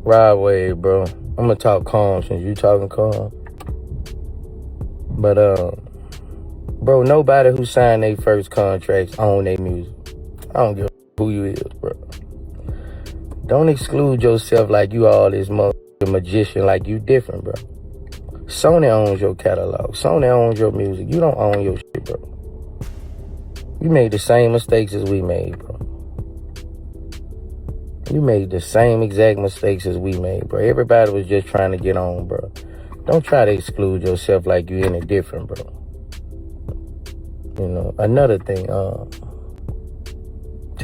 Ride wave, bro. I'm gonna talk calm since you talking calm. But bro, nobody who signed their first contracts own their music. I don't give a who you is, bro. Don't exclude yourself like you all this magician, like you different, bro. Sony owns your catalog. Sony owns your music. You don't own your shit, bro. You made the same mistakes as we made, bro. You made the same exact mistakes as we made, bro. Everybody was just trying to get on, bro. Don't try to exclude yourself like you any different, bro. You know, another thing, to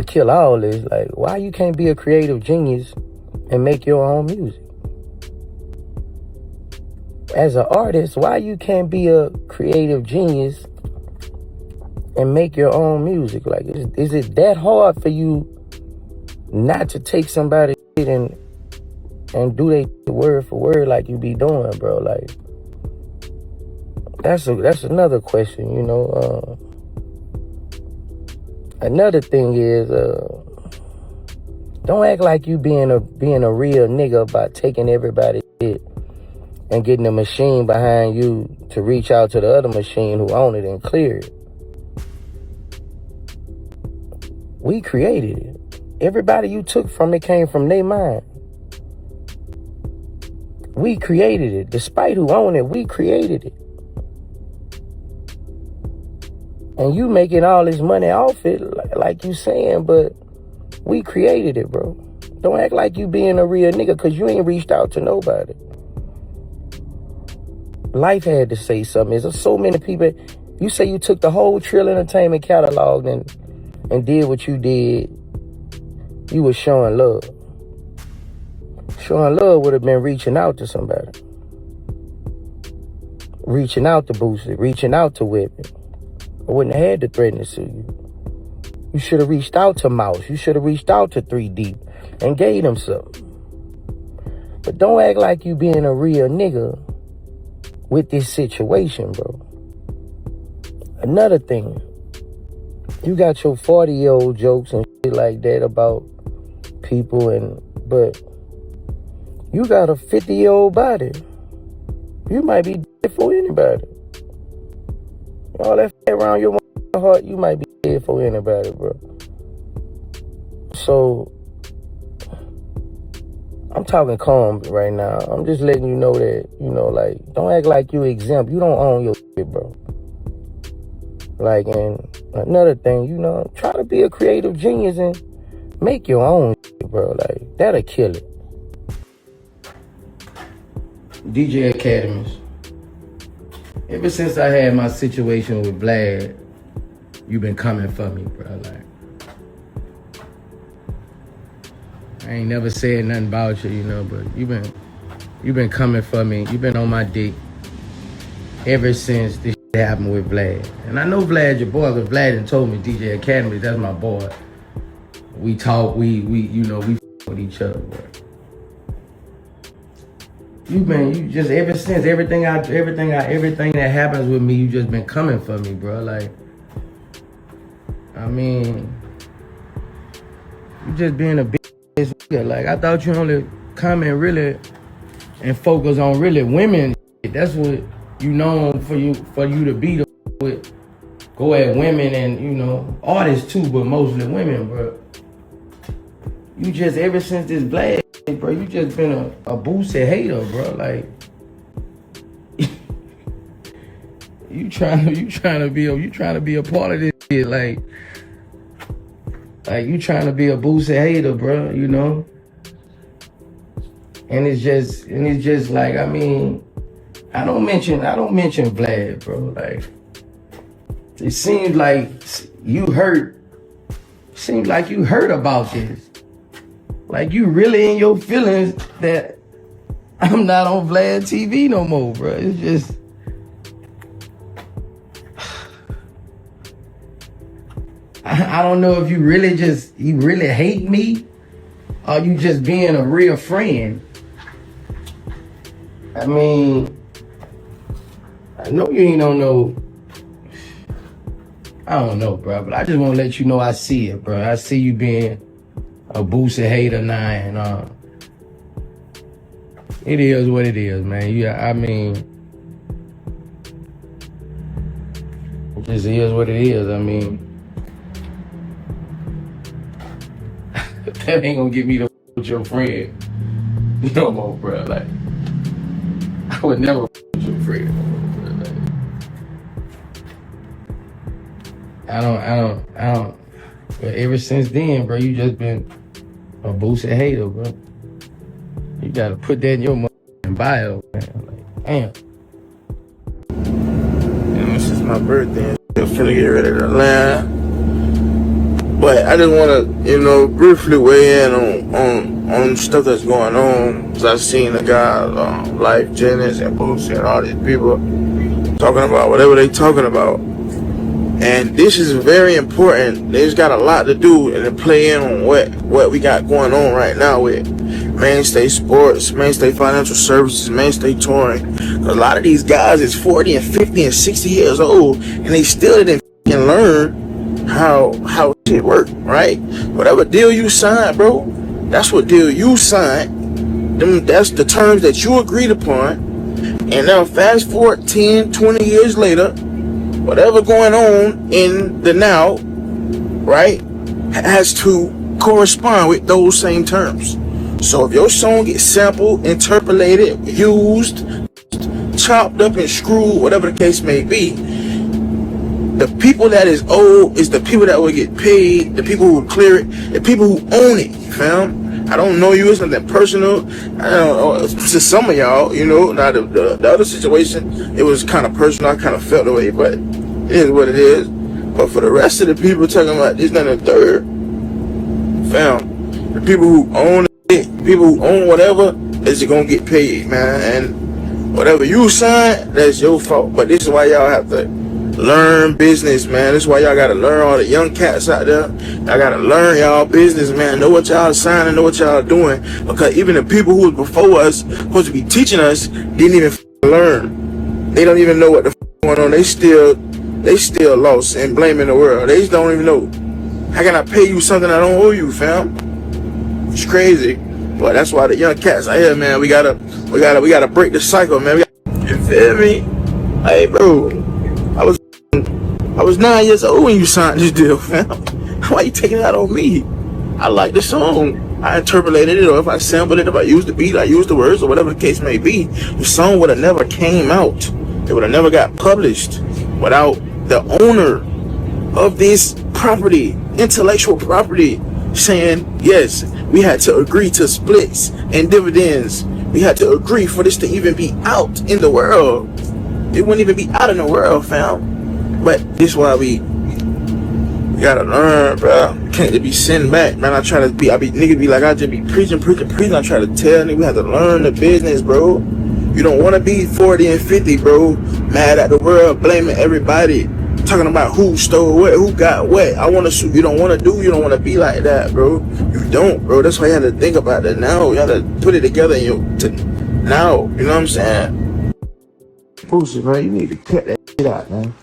kill all this, like, why you can't be a creative genius and make your own music? As an artist, why you can't be a creative genius and make your own music? Like, is it that hard for you not to take somebody's shit and do they word for word like you be doing, bro? Like, that's another question, you know. Another thing is, don't act like you being a real nigga by taking everybody's shit and getting a machine behind you to reach out to the other machine who own it and clear it. We created it. Everybody you took from it came from their mind. We created it. Despite who owned it, we created it. And you making all this money off it, like you saying, but we created it, bro. Don't act like you being a real nigga, because you ain't reached out to nobody. Life had to say something. There's so many people. You say you took the whole Trill Entertainment catalog and did what you did. You was showing love. Showing love would have been reaching out to somebody. Reaching out to Boosie. Reaching out to Whitman. I wouldn't have had to threaten to sue you. You should have reached out to Mouse. You should have reached out to 3 Deep and gave them something. But don't act like you being a real nigga with this situation, bro. Another thing, you got your 40-year-old jokes and shit like that about people, but you got a 50-year-old body. You might be dead for anybody. All that around your heart, you might be dead for anybody, bro. So, I'm talking calm right now. I'm just letting you know that, you know, like, don't act like you exempt. You don't own your shit, bro. Like, and another thing, you know, try to be a creative genius and make your own shit, bro. Like, that'll kill it. DJ Akademiks. Ever since I had my situation with Vlad, you been coming for me, bro. Like, I ain't never said nothing about you, you know, but you been coming for me. You been on my dick ever since this shit happened with Vlad. And I know Vlad your boy, because Vlad done told me DJ Akademiks, that's my boy. We talk, we you know, we with each other, bro. You just ever since everything that happens with me, you just been coming for me, bro. Like, I mean, you just being a bitch. Like, I thought you only comment really and focus on really women. That's what you known for you to be the with. Go at women and, you know, artists too, but mostly women, bro. You just, ever since this Vlad, bro, you just been a Boosie hater, bro. Like, you trying to be a part of this shit, like you trying to be a Boosie hater, bro. You know, and it's just like, I mean, I don't mention Vlad, bro. Like, it seems like you hurt. Seems like you hurt about this. Like, you really in your feelings that I'm not on Vlad TV no more, bro. It's just, I don't know if you really hate me, or you just being a real friend. I mean, I know you ain't on no, I don't know, bro, but I just want to let you know I see it, bro. I see you being a Boosie hater now, and It is what it is, man. Yeah, I mean, it just is what it is. I mean, that ain't gonna get me to with your friend no more, bro. Like, I would never with your friend no more, bro. Like, I don't. But ever since then, bro, you just been a Boosie hater, bro. You gotta put that in your bio, man. Like, damn. And this is my birthday. I'm finna get ready to land. But I just wanna, briefly weigh in on stuff that's going on. Cause I've seen the guys, Life, Jennings, and Boosie, and all these people talking about whatever they talking about. And this is very important. There's got a lot to do and to play in on what we got going on right now with Mainstay Sports, Mainstay Financial Services, Mainstay Touring. A lot of these guys is 40 and 50 and 60 years old, and they still didn't learn how shit work, right? Whatever deal you signed, bro, that's what deal you signed. That's the terms that you agreed upon. And now fast forward 10, 20 years later, whatever going on in the now, right, has to correspond with those same terms. So if your song gets sampled, interpolated, used, chopped up and screwed, whatever the case may be, the people that is owed is the people that will get paid, the people who clear it, the people who own it, fam. I don't know you, it's nothing personal. I don't know, to some of y'all, now the other situation, it was kind of personal, I kind of felt the way, but it is what it is. But for the rest of the people talking about this, that, and the third, fam, the people who own it, people who own whatever, is gonna get paid, man. And whatever you sign, that's your fault. But this is why y'all have to learn business, man. This is why y'all gotta learn, all the young cats out there. Y'all gotta learn y'all business, man. Know what y'all signing, know what y'all doing. Because even the people who was before us, supposed to be teaching us, didn't even learn. They don't even know what the going on. They still lost and blaming the world. They just don't even know. How can I pay you something I don't owe you, fam? It's crazy. But that's why the young cats out here, man, we gotta break the cycle, man. You feel me? Hey, bro, I was 9 years old when you signed this deal, fam. Why you taking it out on me? I like the song. I interpolated it, or if I sampled it, if I used the beat, I used the words, or whatever the case may be. The song would have never came out. It would have never got published without the owner of this property, intellectual property, saying, yes, we had to agree to splits and dividends. We had to agree for this to even be out in the world. It wouldn't even be out in the world, fam. But this is why we gotta learn, bro. Can't just be sitting back, man. Niggas be like, I just be preaching. I try to tell niggas we have to learn the business, bro. You don't want to be 40 and 50, bro. Mad at the world, blaming everybody. Talking about who stole what, who got what. You don't want to be like that, bro. You don't, bro. That's why you have to think about that now. You have to put it together now. You know what I'm saying? Boosie, man, you need to cut that shit out, man.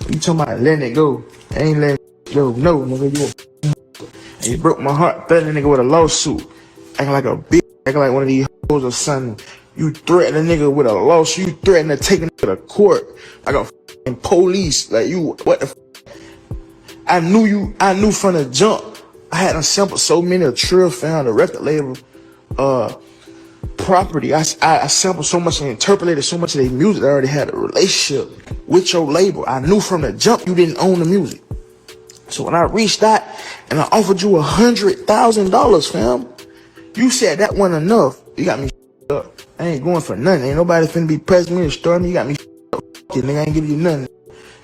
You talking about letting it go. I ain't letting it go. No, nigga, you broke my heart. Threatening a nigga with a lawsuit. Acting like a bitch. Acting like one of these hoes or something. You threaten a nigga with a lawsuit. You threaten to take a nigga to court. Like a f***ing police. Like you, what the f***? I knew from the jump. I had sampled so many of Trill found the record label property. I sampled so much and interpolated so much of their music. I already had a relationship with your label. I knew from the jump you didn't own the music. So when I reached out and I offered you $100,000, fam, you said that wasn't enough. You got me up. I ain't going for nothing. Ain't nobody finna be pressing me and starting me. You got me up. You nigga, I ain't giving you nothing.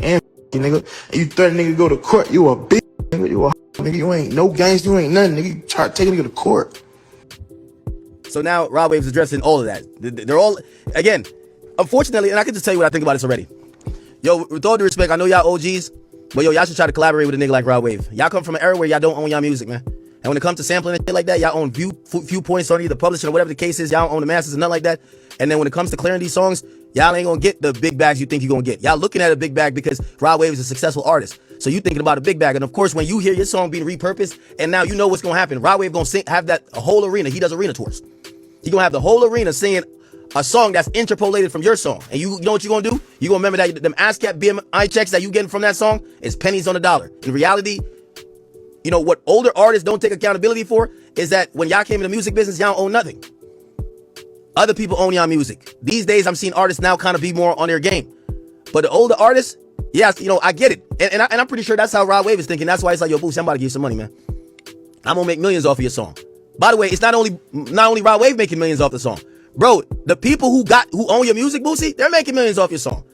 And you nigga, and you threaten nigga to go to court. You a bitch, nigga. You a nigga. You ain't no gangster. You ain't nothing, nigga. You try to take a nigga to court. So now Rod Wave's addressing all of that. They're all, again, unfortunately, and I can just tell you what I think about this already. Yo, with all due respect, I know y'all OGs, but yo, y'all should try to collaborate with a nigga like Rod Wave. Y'all come from an era where y'all don't own y'all music, man. And when it comes to sampling and shit like that, y'all own viewpoints on either publishing or whatever the case is. Y'all don't own the masters and nothing like that. And then when it comes to clearing these songs, y'all ain't gonna get the big bags you think you're gonna get. Y'all looking at a big bag because Rod Wave is a successful artist. So you thinking about a big bag. And of course, when you hear your song being repurposed, and now you know what's gonna happen. Rod Wave gonna have that a whole arena. He does arena tours. He gonna have the whole arena singing a song that's interpolated from your song. And you know what you're going to do? You're going to remember that them ASCAP BMI checks that you getting from that song is pennies on the dollar. In reality, you know, what older artists don't take accountability for is that when y'all came in the music business, y'all don't own nothing. Other people own y'all music. These days, I'm seeing artists now kind of be more on their game. But the older artists, yes, you know, I get it. And I'm pretty sure that's how Rod Wave is thinking. That's why it's like, yo, Boosie, I'm about to give you some money, man. I'm going to make millions off of your song. By the way, it's not only Rod Wave making millions off the song. Bro, the people who own your music, Boosie, they're making millions off your song.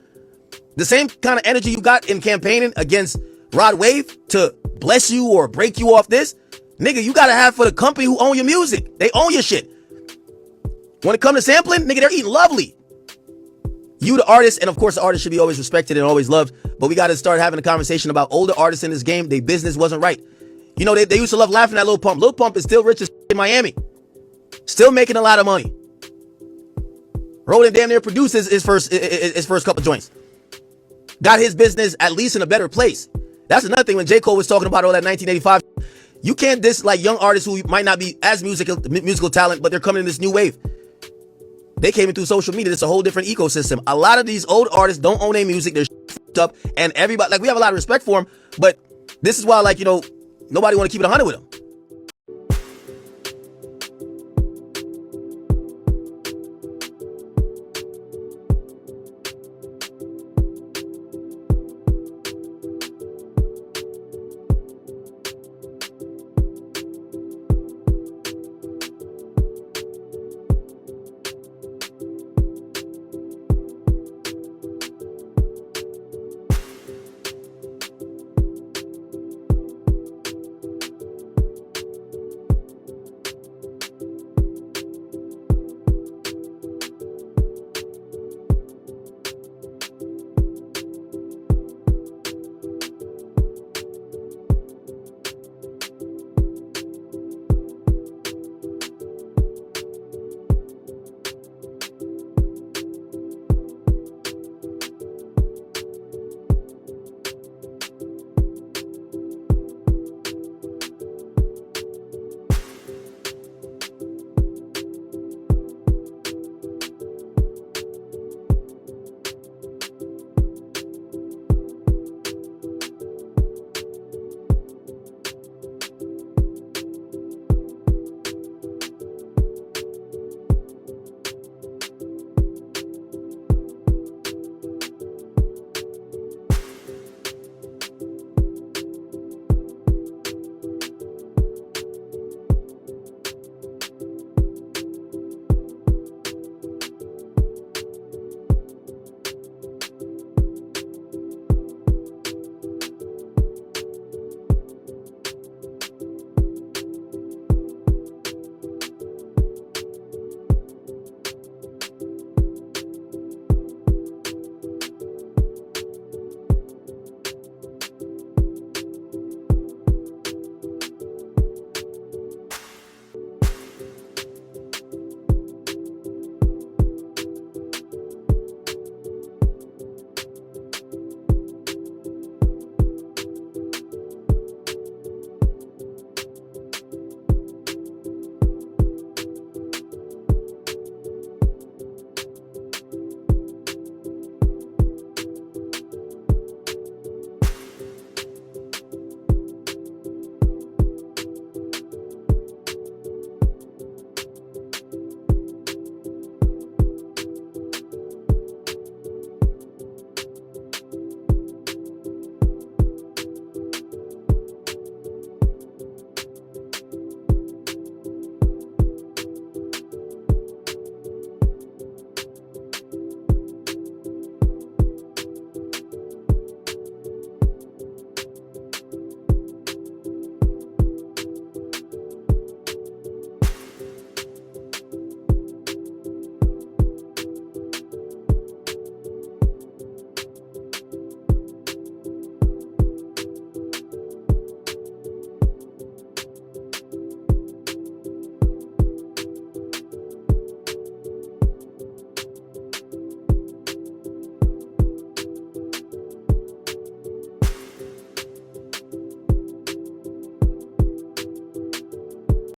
The same kind of energy you got in campaigning against Rod Wave to bless you or break you off this, nigga, you gotta have for the company who own your music. They own your shit. When it comes to sampling, nigga, they're eating lovely. You, the artist, and of course the artist should be always respected and always loved, but we gotta start having a conversation about older artists in this game. Their business wasn't right. You know, they used to love laughing at Lil Pump. Lil Pump is still rich as in Miami. Still making a lot of money. Roland damn near produced his first couple joints. Got his business at least in a better place. That's another thing when J. Cole was talking about all that 1985. You can't diss like young artists who might not be as musical talent, but they're coming in this new wave. They came in through social media. It's a whole different ecosystem. A lot of these old artists don't own their music. They're up, and everybody, like, we have a lot of respect for them, but this is why, like, you know, nobody want to keep it 100 with them.